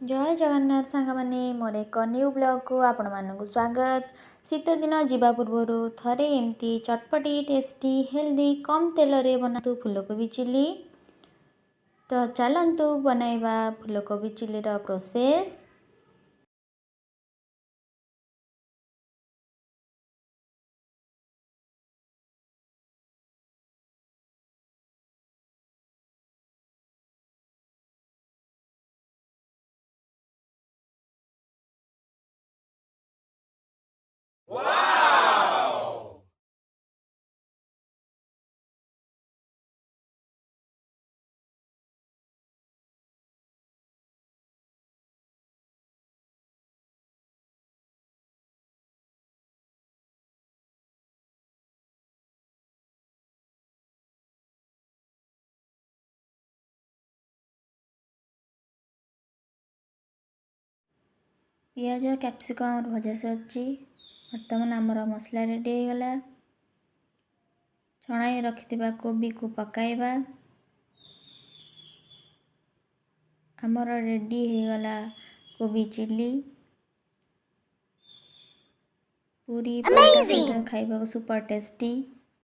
जय जगन्नाथ सांग माने मोर एक न्यू ब्लॉग को आपण मानक स्वागत। शीत दिन जीवा पूर्वर थरे एमती चटपटी टेस्टी हेल्दी कम तेल रे बनातु फूलकोबी चिली। तो चलतु बनाइबा फूलकोबी चिली रो प्रोसेस। पियाज कैप्सिकम भजा सरी बर्तमान आमर मसला रेडी होगला। छणाई रखिथिबा कोबी को पकाइबा। आमर रेडी होगला कोबी चिली। पूरी पराठा सहित खाइबा सुपर टेस्टी।